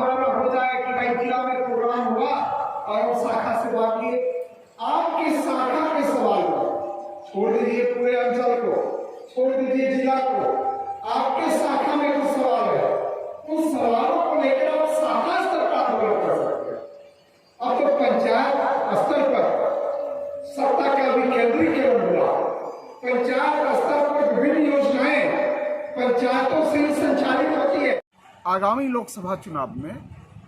खबर हो जाए कि भाई जिला में प्रोग्राम हुआ और शाखा से बात किए, आपकी शाखा के सवाल को छोड़ दीजिए, पूरे अंचल को छोड़ दीजिए, जिला को, आपके शाखा में कुछ सवाल है, उन सवालों को लेकर आप शाखा स्तर पर आंदोलन कर सकते हैं। अब तो पंचायत स्तर पर सत्ता का विकेंद्रीकरण हुआ, पंचायत स्तर पर विभिन्न योजनाएं पंचायतों से ही संचालित होती है। आगामी लोकसभा चुनाव में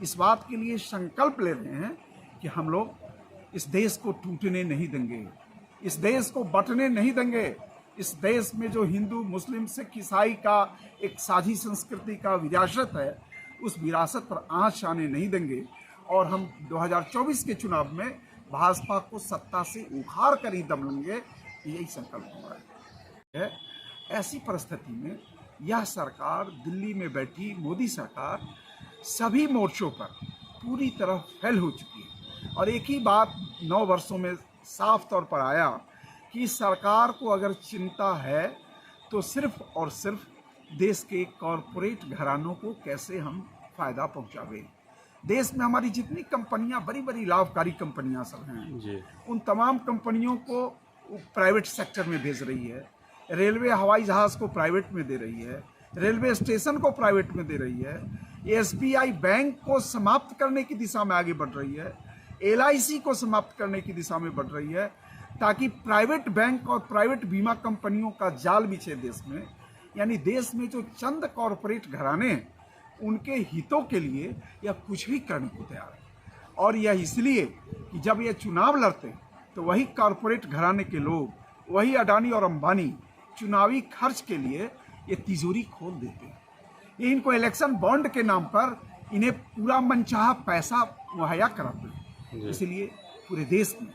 इस बात के लिए संकल्प ले रहे हैं कि हम लोग इस देश को टूटने नहीं देंगे, इस देश को बंटने नहीं देंगे। इस देश में जो हिंदू, मुस्लिम, सिख, ईसाई का एक साझी संस्कृति का विरासत है, उस विरासत पर आंच आने नहीं देंगे और हम 2024 के चुनाव में भाजपा को सत्ता से उखाड़ कर ही दम लेंगे, यही संकल्प हमारा है। ऐसी परिस्थिति में यह सरकार, दिल्ली में बैठी मोदी सरकार, सभी मोर्चों पर पूरी तरह फेल हो चुकी है। और एक ही बात 9 वर्षों में साफ तौर पर आया कि सरकार को अगर चिंता है तो सिर्फ और सिर्फ देश के कॉरपोरेट घरानों को कैसे हम फायदा पहुंचावे। देश में हमारी जितनी कंपनियां, बड़ी बड़ी लाभकारी कंपनियां सब हैं, उन तमाम कंपनियों को प्राइवेट सेक्टर में भेज रही है। रेलवे, हवाई जहाज को प्राइवेट में दे रही है, रेलवे स्टेशन को प्राइवेट में दे रही है, एसबीआई बैंक को समाप्त करने की दिशा में आगे बढ़ रही है, एलआईसी को समाप्त करने की दिशा में बढ़ रही है, ताकि प्राइवेट बैंक और प्राइवेट बीमा कंपनियों का जाल बिछे देश में। यानी देश में जो चंद कॉरपोरेट घराने हैं, उनके हितों के लिए यह कुछ भी करने को तैयार है। और यह इसलिए कि जब ये चुनाव लड़ते हैं तो वही कॉरपोरेट घराने के लोग, वही अडानी और अंबानी चुनावी खर्च के लिए ये तिजोरी खोल देते हैं। ये इनको इलेक्शन बॉन्ड के नाम पर इन्हें पूरा मनचाहा पैसा मुहैया कराते हैं। इसलिए पूरे देश में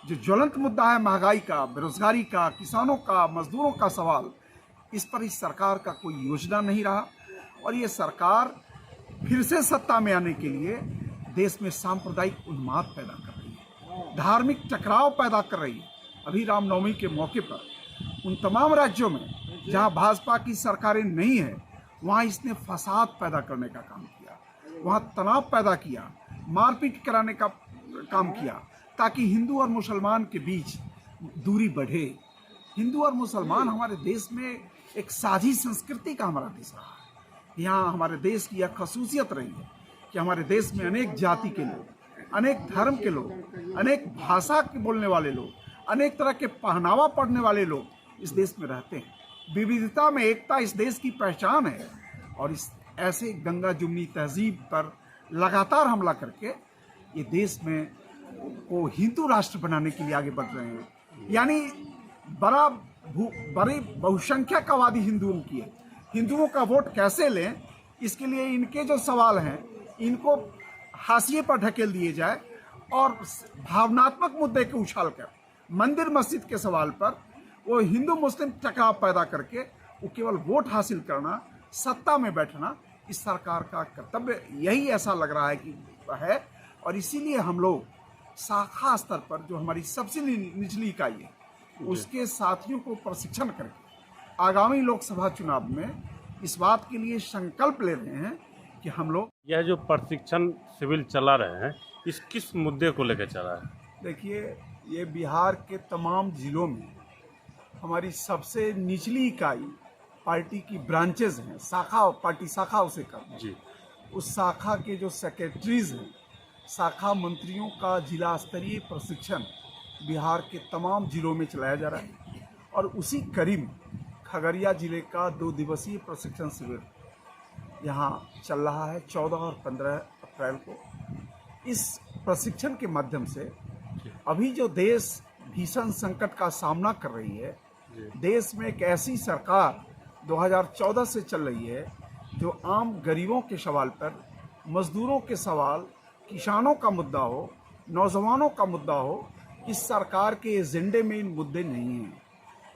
जो ज्वलंत मुद्दा है महंगाई का, बेरोजगारी का, किसानों का, मजदूरों का सवाल, इस पर इस सरकार का कोई योजना नहीं रहा। और ये सरकार फिर से सत्ता में आने के लिए देश में सांप्रदायिक उन्माद पैदा कर रही है, धार्मिक टकराव पैदा कर रही है। अभी रामनवमी के मौके पर उन तमाम राज्यों में जहां भाजपा की सरकारें नहीं है, वहां इसने फसाद पैदा करने का काम किया, वहां तनाव पैदा किया, मारपीट कराने का काम किया, ताकि हिंदू और मुसलमान के बीच दूरी बढ़े। हिंदू और मुसलमान हमारे देश में एक साझी संस्कृति का हमारा देश रहा है। यहाँ हमारे देश की यह खसूसियत रही है कि हमारे देश में अनेक जाति के लोग, अनेक धर्म के लोग, अनेक भाषा के बोलने वाले लोग, अनेक तरह के पहनावा पढ़ने वाले लोग इस देश में रहते हैं। विविधता में एकता इस देश की पहचान है। और इस ऐसे गंगा जुमनी तहजीब पर लगातार हमला करके ये देश में को हिंदू राष्ट्र बनाने के लिए आगे बढ़ रहे हैं। यानी बड़ी बहुसंख्यकवादी हिंदुओं की है। हिंदुओं का वोट कैसे लें, इसके लिए इनके जो सवाल हैं, इनको हाशिए पर ढकेल दिए जाए और भावनात्मक मुद्दे को उछाल कर मंदिर मस्जिद के सवाल पर वो हिंदू मुस्लिम टकराव पैदा करके वो केवल वोट हासिल करना, सत्ता में बैठना, इस सरकार का कर्तव्य यही ऐसा लग रहा है कि है। और इसीलिए हम लोग शाखा स्तर पर जो हमारी सबसे निचली इकाई है, उसके साथियों को प्रशिक्षण करके आगामी लोकसभा चुनाव में इस बात के लिए संकल्प ले रहे हैं कि हम लोग यह जो प्रशिक्षण शिविर चला रहे हैं, इस किस मुद्दे को लेकर चला है? देखिए, ये बिहार के तमाम जिलों में हमारी सबसे निचली इकाई पार्टी की ब्रांचेज हैं, शाखा, पार्टी शाखा उसे कहते हैं, उस शाखा के जो सेक्रेटरीज हैं, शाखा मंत्रियों का जिला स्तरीय प्रशिक्षण बिहार के तमाम जिलों में चलाया जा रहा है। और उसी करीब खगड़िया जिले का 2 दिवसीय प्रशिक्षण शिविर यहाँ चल रहा है 14 और 15 अप्रैल को। इस प्रशिक्षण के माध्यम से अभी जो देश भीषण संकट का सामना कर रही है, देश में एक ऐसी सरकार 2014 से चल रही है जो आम गरीबों के सवाल पर, मजदूरों के सवाल, किसानों का मुद्दा हो, नौजवानों का मुद्दा हो, इस सरकार के एजेंडे में इन मुद्दे नहीं हैं।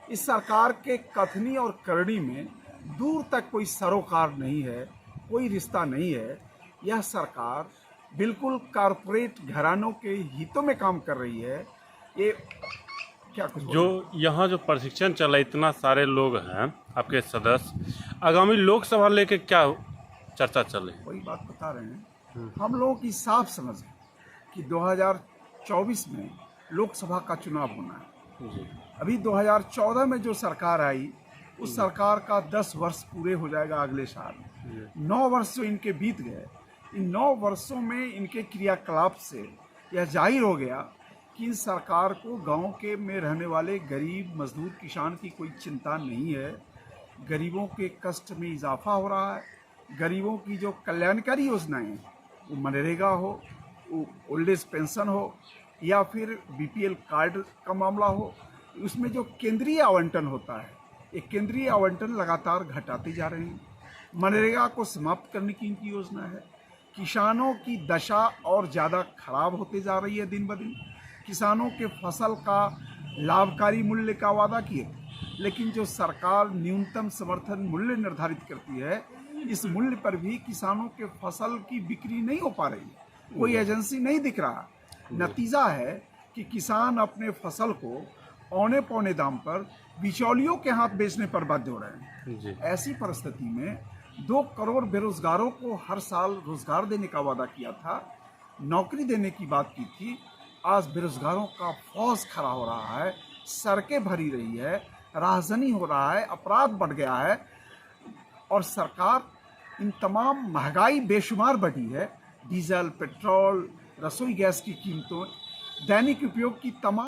इस सरकार के कथनी और करनी में दूर तक कोई सरोकार नहीं है, कोई रिश्ता नहीं है। यह सरकार बिल्कुल कॉरपोरेट घरानों के हितों में काम कर रही है। ये क्या कुछ जो यहाँ जो प्रशिक्षण चला, इतना सारे लोग हैं आपके सदस्य, आगामी लोकसभा लेके क्या चर्चा चले? वही बात बता रहे हैं हम लोगों की साफ समझ है कि 2024 में लोकसभा का चुनाव होना है। जी अभी 2014 में जो सरकार आई, उस सरकार का 10 वर्ष पूरे हो जाएगा अगले साल। 9 वर्ष जो इनके बीत गए, इन 9 वर्षों में इनके क्रियाकलाप से यह जाहिर हो गया कि इन सरकार को गांव के में रहने वाले गरीब मजदूर किसान की कोई चिंता नहीं है। गरीबों के कष्ट में इजाफा हो रहा है। गरीबों की जो कल्याणकारी योजनाएं हैं, वो मनरेगा हो, वो ओल्ड एज पेंशन हो, या फिर बीपीएल कार्ड का मामला हो, उसमें जो केंद्रीय आवंटन होता है, ये केंद्रीय आवंटन लगातार घटाते जा रहे हैं। मनरेगा को समाप्त करने की इनकी योजना है। किसानों की दशा और ज़्यादा खराब होते जा रही है दिन ब दिन। किसानों के फसल का लाभकारी मूल्य का वादा किए, लेकिन जो सरकार न्यूनतम समर्थन मूल्य निर्धारित करती है, इस मूल्य पर भी किसानों के फसल की बिक्री नहीं हो पा रही। कोई एजेंसी नहीं दिख रहा। नतीजा है कि किसान अपने फसल को औने पौने दाम पर बिचौलियों के हाथ बेचने पर बाध्य हो रहे हैं। ऐसी परिस्थिति में 2 करोड़ बेरोजगारों को हर साल रोजगार देने का वादा किया था, नौकरी देने की बात की थी। आज बेरोजगारों का फौज खड़ा हो रहा है, सड़कें भरी रही है, राहजनी हो रहा है, अपराध बढ़ गया है, और सरकार इन तमाम महंगाई बेशुमार बढ़ी है। डीजल, पेट्रोल, रसोई गैस की कीमतों, दैनिक उपयोग की तमाम